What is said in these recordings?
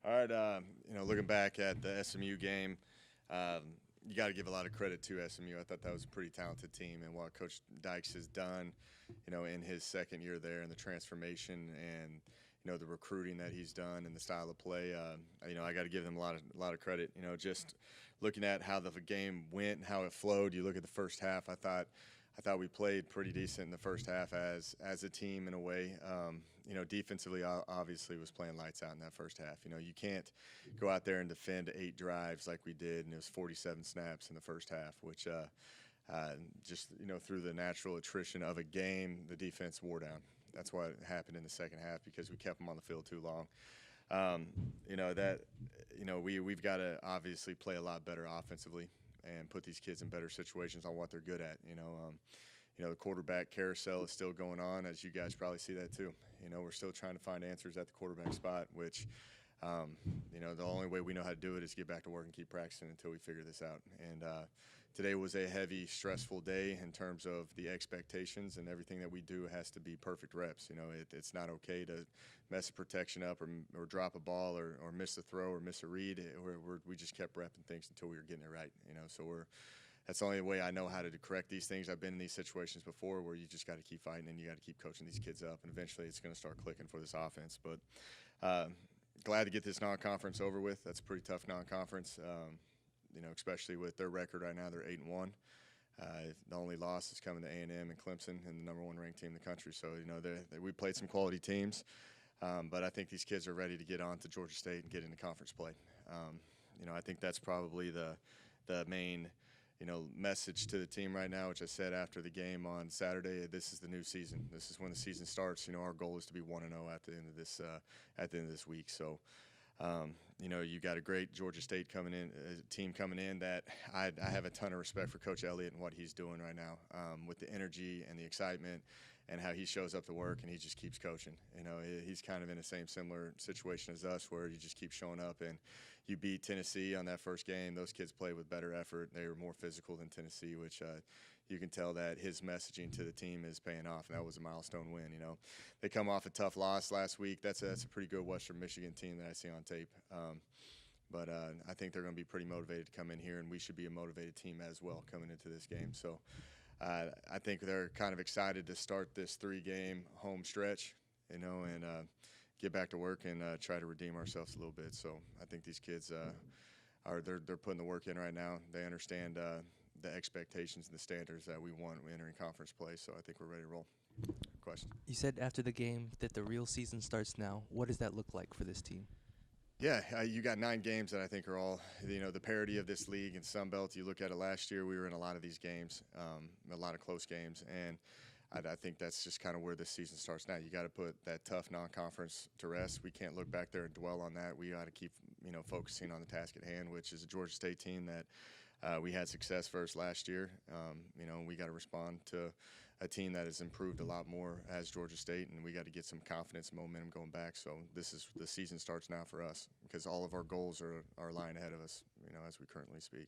All right, looking back at the SMU game, you got to give a lot of credit to SMU. I thought that was a pretty talented team, and what Coach Dykes has done, in his second year there, and the transformation and the recruiting that he's done and the style of play. I got to give them a lot of credit. Just looking at how the game went and how it flowed. You look at the first half. I thought we played pretty decent in the first half as a team in a way. Defensively, obviously, was playing lights out in that first half. You can't go out there and defend 8 drives like we did, and it was 47 snaps in the first half, which just through the natural attrition of a game, the defense wore down. That's what happened in the second half because we kept them on the field too long. We've got to obviously play a lot better offensively and put these kids in better situations on what they're good at. The quarterback carousel is still going on, as you guys probably see that too. We're still trying to find answers at the quarterback spot, which, the only way we know how to do it is get back to work and keep practicing until we figure this out. And today was a heavy, stressful day in terms of the expectations, and everything that we do has to be perfect reps. It's not okay to mess a protection up or drop a ball or miss a throw or miss a read. We just kept repping things until we were getting it right. That's the only way I know how to correct these things. I've been in these situations before where you just got to keep fighting and you got to keep coaching these kids up, and eventually it's going to start clicking for this offense. But glad to get this non-conference over with. That's a pretty tough non-conference, especially with their record right now. They're 8-1. The only loss is coming to A&M and Clemson, and the #1 ranked team in the country. So we played some quality teams, but I think these kids are ready to get on to Georgia State and get into conference play. I think that's probably the main message to the team right now, which I said after the game on Saturday. This is the new season. This is when the season starts. Our goal is to be 1-0 at the end of this week. So, you got a great Georgia State team coming in that I have a ton of respect for Coach Elliott and what he's doing right now, with the energy and the excitement and how he shows up to work and he just keeps coaching. He's kind of in the similar situation as us, where you just keep showing up. And you beat Tennessee on that first game. Those kids played with better effort. They were more physical than Tennessee, which you can tell that his messaging to the team is paying off, and that was a milestone win. They come off a tough loss last week. That's a pretty good Western Michigan team that I see on tape. But I think they're going to be pretty motivated to come in here, and we should be a motivated team as well coming into this game. So I think they're kind of excited to start this 3-game home stretch, and get back to work and try to redeem ourselves a little bit. So I think these kids they're putting the work in right now. They understand the expectations and the standards that we want entering conference play. So I think we're ready to roll. Question. You said after the game that the real season starts now. What does that look like for this team? Yeah, you got 9 games that I think are all, the parity of this league and Sun Belt. You look at it last year, we were in a lot of these games, a lot of close games, and I think that's just kind of where this season starts now. You got to put that tough non-conference to rest. We can't look back there and dwell on that. We got to keep, focusing on the task at hand, which is a Georgia State team that we had success versus last year. We got to respond to a team that has improved a lot more as Georgia State, and we got to get some confidence and momentum going back. So the season starts now for us, because all of our goals are lying ahead of us, as we currently speak.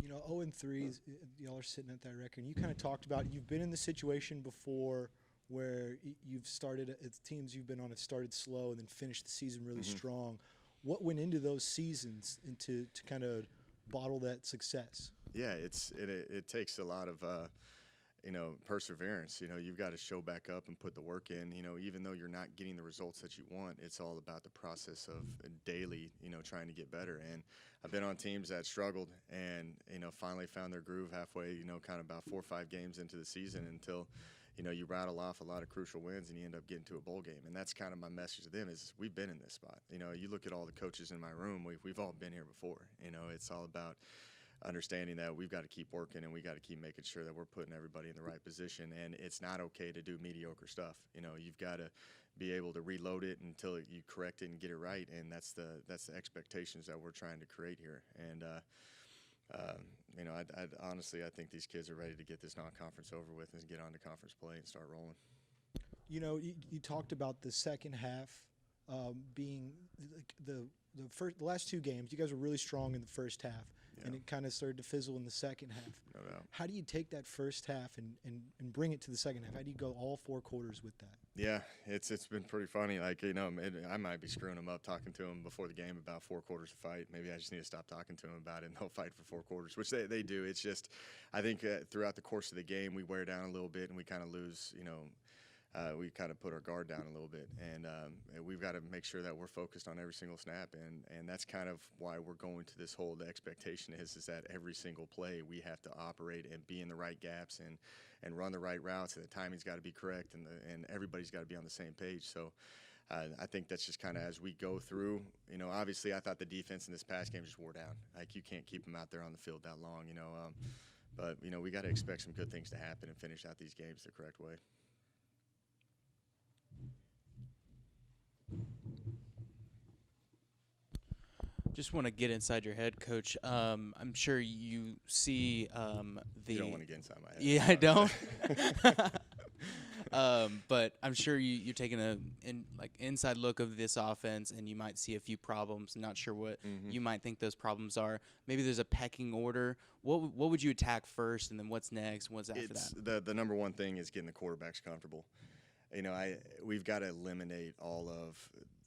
0-3, y'all are sitting at that record. And you kind of talked about you've been in the situation before where you've started teams you've been on have started slow and then finished the season really strong. What went into those seasons to kind of bottle that success? Yeah, it takes a lot of perseverance. You've got to show back up and put the work in. Even though you're not getting the results that you want, it's all about the process of daily, trying to get better. And I've been on teams that struggled and, finally found their groove halfway, kind of about 4 or 5 games into the season, until, you rattle off a lot of crucial wins and you end up getting to a bowl game. And that's kind of my message to them is we've been in this spot. You look at all the coaches in my room, we've all been here before. It's all about understanding that we've got to keep working and we got to keep making sure that we're putting everybody in the right position. And it's not okay to do mediocre stuff. You've got to be able to reload it until you correct it and get it right. And that's the expectations that we're trying to create here. And honestly, I think these kids are ready to get this non-conference over with and get on to conference play and start rolling. You talked about the second half being like the last 2 games. You guys were really strong in the first half, and it kind of started to fizzle in the second half. No doubt. How do you take that first half and bring it to the second half? How do you go all 4 quarters with that? Yeah, it's been pretty funny. Like, I might be screwing them up talking to them before the game about 4 quarters of fight. Maybe I just need to stop talking to them about it, and they'll fight for 4 quarters, which they do. It's just, I think throughout the course of the game, we wear down a little bit, and we kind of lose, we kind of put our guard down a little bit, and we've got to make sure that we're focused on every single snap, and that's kind of why we're going to this whole. The expectation is that every single play we have to operate and be in the right gaps and run the right routes, and the timing's got to be correct, and everybody's got to be on the same page. So I think that's just kind of as we go through. Obviously I thought the defense in this past game just wore down. Like, you can't keep them out there on the field that long, but we got to expect some good things to happen and finish out these games the correct way. Just want to get inside your head, Coach. I'm sure you see You don't want to get inside my head. Yeah, I don't. But I'm sure you're taking a inside look of this offense, and you might see a few problems. Not sure what you might think those problems are. Maybe there's a pecking order. What would you attack first, and then what's next? What's after that? The number one thing is getting the quarterbacks comfortable. We've got to eliminate all of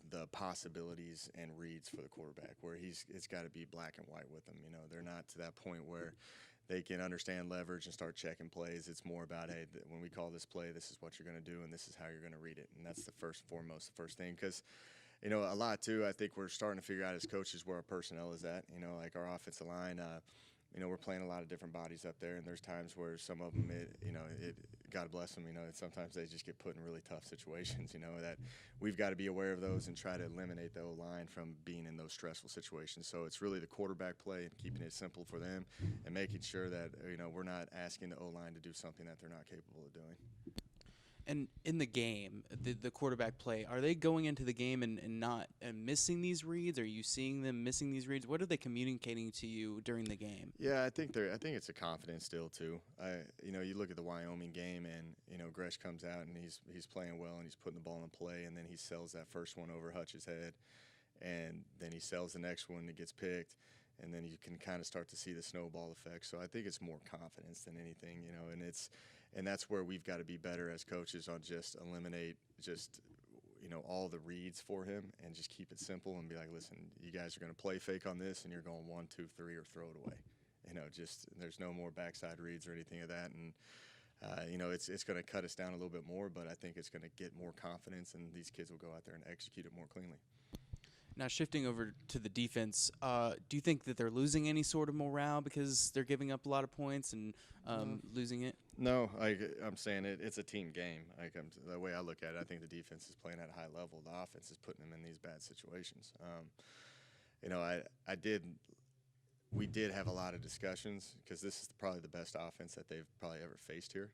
the possibilities and reads for the quarterback, where it's got to be black and white with them. They're not to that point where they can understand leverage and start checking plays. It's more about, hey, when we call this play, this is what you're going to do, and this is how you're going to read it. And that's the first thing. Because, a lot, too, I think we're starting to figure out as coaches where our personnel is at. Like our offensive line, we're playing a lot of different bodies up there, and there's times where some of them, God bless them, sometimes they just get put in really tough situations, that we've got to be aware of those and try to eliminate the O-line from being in those stressful situations. So it's really the quarterback play and keeping it simple for them and making sure that, we're not asking the O-line to do something that they're not capable of doing. And in the game, the quarterback play, are they going into the game and not missing these reads? Are you seeing them missing these reads? What are they communicating to you during the game? Yeah, I think it's a confidence still too. You look at the Wyoming game, and Gresh comes out and he's playing well and he's putting the ball in play, and then he sells that first one over Hutch's head, and then he sells the next one that gets picked, and then you can kind of start to see the snowball effect. So I think it's more confidence than anything, and that's where we've got to be better as coaches on just eliminate all the reads for him and just keep it simple and be like, listen, you guys are going to play fake on this, and you're going 1, 2, 3, or throw it away. There's no more backside reads or anything of that, and it's going to cut us down a little bit more, but I think it's going to get more confidence, and these kids will go out there and execute it more cleanly. Now, shifting over to the defense, do you think that they're losing any sort of morale because they're giving up a lot of points and losing it? No, I'm saying it's a team game. The way I look at it, I think the defense is playing at a high level. The offense is putting them in these bad situations. We did have a lot of discussions because this is probably the best offense that they've probably ever faced here,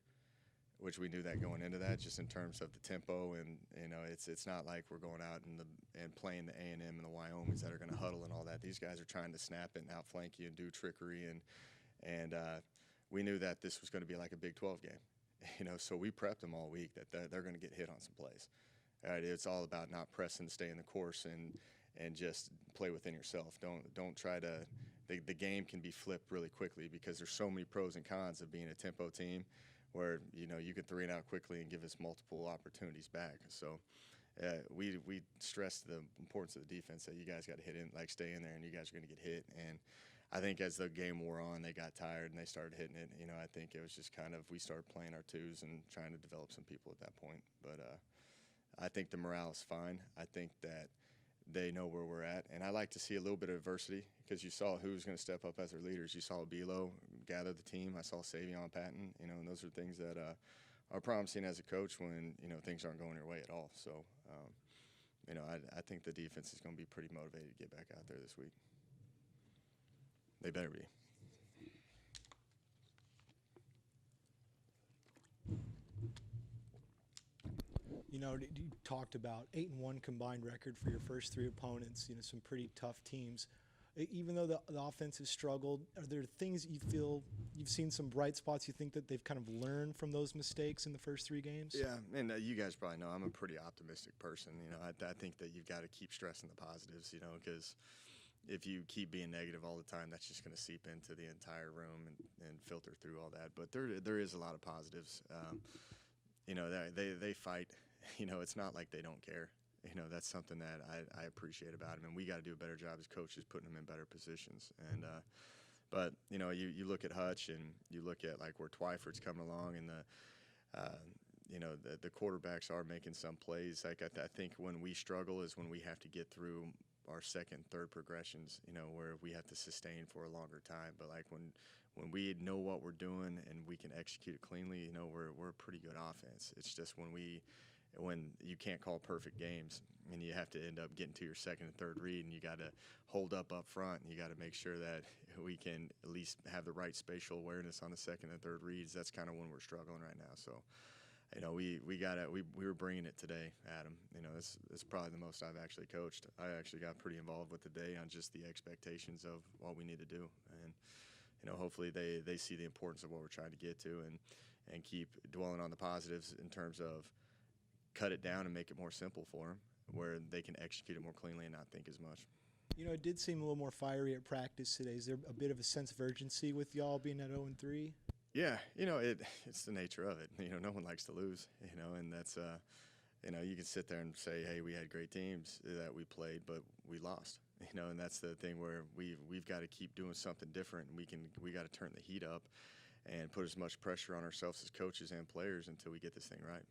which we knew that going into that, just in terms of the tempo, and it's not like we're going out and playing the A&M and the Wyomings that are going to huddle and all that. These guys are trying to snap it and outflank you and do trickery, and we knew that this was going to be like a Big 12 game, so we prepped them all week that they're going to get hit on some plays. It's all about not pressing, stay in the course, and just play within yourself. Don't try to. The game can be flipped really quickly because there's so many pros and cons of being a tempo team, where you can 3 it out quickly and give us multiple opportunities back. So we stressed the importance of the defense, that you guys got to hit in, stay in there, and you guys are going to get hit. And I think as the game wore on, they got tired and they started hitting it. I think it was just kind of, we started playing our twos and trying to develop some people at that point. But I think the morale is fine. I think that they know where we're at, and I like to see a little bit of adversity, because you saw who's going to step up as their leaders. You saw Bilo gather the team. I saw Savion Patton, and those are things that are promising as a coach when things aren't going your way at all. So, I think the defense is going to be pretty motivated to get back out there this week. They better be. You talked about 8-1 combined record for your first 3 opponents. Some pretty tough teams. Even though the offense has struggled, are there things you feel you've seen some bright spots? You think that they've kind of learned from those mistakes in the first 3 games? Yeah, and you guys probably know I'm a pretty optimistic person. I think that you've got to keep stressing the positives. Because if you keep being negative all the time, that's just going to seep into the entire room and filter through all that. But there is a lot of positives. They fight, it's not like they don't care. That's something that I appreciate about him, and we got to do a better job as coaches putting them in better positions. And but you look at Hutch and you look at like where Twyford's coming along, and the quarterbacks are making some plays. Like I think when we struggle is when we have to get through our second, third progressions, where we have to sustain for a longer time. But like when we know what we're doing and we can execute it cleanly, we're a pretty good offense. It's just when you can't call perfect games and you have to end up getting to your second and third read, and you got to hold up front, and you got to make sure that we can at least have the right spatial awareness on the second and third reads. That's kind of when we're struggling right now. So we were bringing it today, Adam. It's probably the most I've actually coached. I actually got pretty involved with the day on just the expectations of what we need to do, and hopefully they see the importance of what we're trying to get to, and keep dwelling on the positives in terms of cut it down and make it more simple for them, where they can execute it more cleanly and not think as much. It did seem a little more fiery at practice today. Is there a bit of a sense of urgency with y'all being at 0-3? Yeah, it's the nature of it. No one likes to lose, and that's, you can sit there and say, hey, we had great teams that we played, but we lost, and that's the thing where we've got to keep doing something different, and we got to turn the heat up and put as much pressure on ourselves as coaches and players until we get this thing right.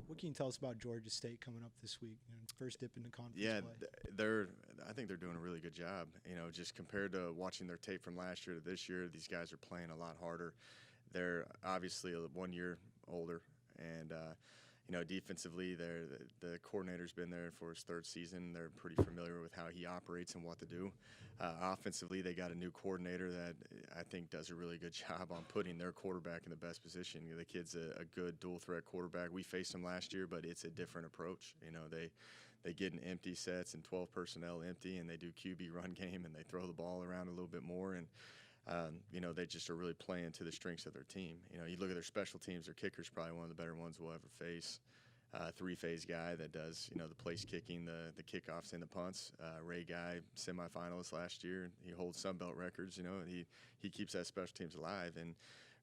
What can you tell us about Georgia State coming up this week? First dip into conference play. I think they're doing a really good job. Just compared to watching their tape from last year to this year, these guys are playing a lot harder. They're obviously 1 year older, and defensively, the coordinator's been there for his third season. They're pretty familiar with how he operates and what to do. Offensively, they got a new coordinator that I think does a really good job on putting their quarterback in the best position. The kid's a good dual-threat quarterback. We faced him last year, but it's a different approach. They get in empty sets and 12 personnel empty, and they do QB run game, and they throw the ball around a little bit more. And they just are really playing to the strengths of their team. You look at their special teams, their kicker's probably one of the better ones we'll ever face. Three-phase guy that does, the place kicking, the kickoffs and the punts. Ray Guy, semifinalist last year. He holds Sun Belt records, he keeps that special teams alive. And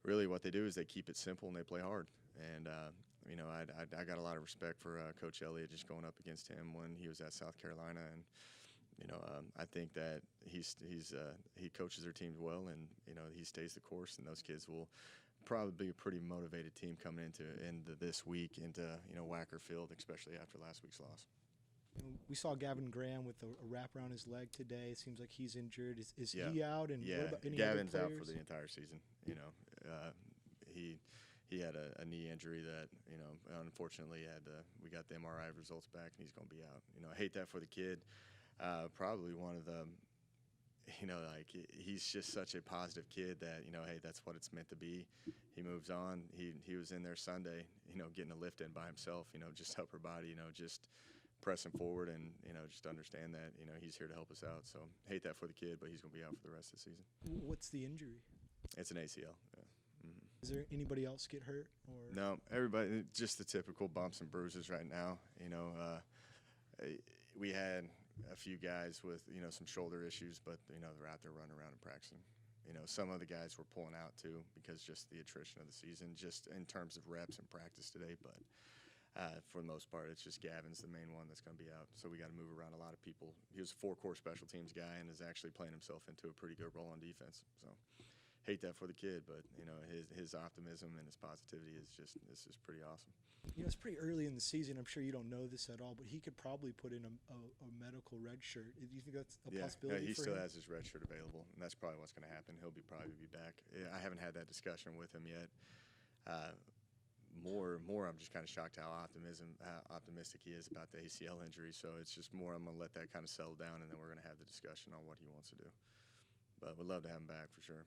really what they do is they keep it simple and they play hard. And, I got a lot of respect for Coach Elliott just going up against him when he was at South Carolina. And, I think that he coaches their teams well, and he stays the course, and those kids will probably be a pretty motivated team coming into this week into Wacker Field, especially after last week's loss. We saw Gavin Graham with a wrap around his leg today. It seems like he's injured. Is he out? And yeah, what about any Gavin's other out players? for the entire season. He had a knee injury that unfortunately we got the MRI results back, and he's going to be out. I hate that for the kid. Probably one of the, he's just such a positive kid that, hey, that's what it's meant to be. He moves on. He was in there Sunday, getting a lift in by himself, just upper body, just pressing forward, and, just understand that, he's here to help us out. So hate that for the kid, but he's going to be out for the rest of the season. What's the injury? It's an ACL. Yeah. Mm-hmm. Is there anybody else get hurt? Or No, everybody, just the typical bumps and bruises right now. We had a few guys with, some shoulder issues, but, they're out there running around and practicing. Some of the guys were pulling out too because just the attrition of the season, just in terms of reps and practice today. But for the most part, it's just Gavin's the main one that's going to be out. So we got to move around a lot of people. He was a 4-core special teams guy and is actually playing himself into a pretty good role on defense. So hate that for the kid, but his optimism and his positivity is just pretty awesome. It's pretty early in the season. I'm sure you don't know this at all, but he could probably put in a medical red shirt. Do you think that's a possibility? Yeah, he for still him? has his red shirt available, and that's probably what's going to happen. He'll probably be back. I haven't had that discussion with him yet. More, I'm just kind of shocked how optimistic he is about the ACL injury. So it's just more I'm going to let that kind of settle down, and then we're going to have the discussion on what he wants to do. But we'd love to have him back for sure.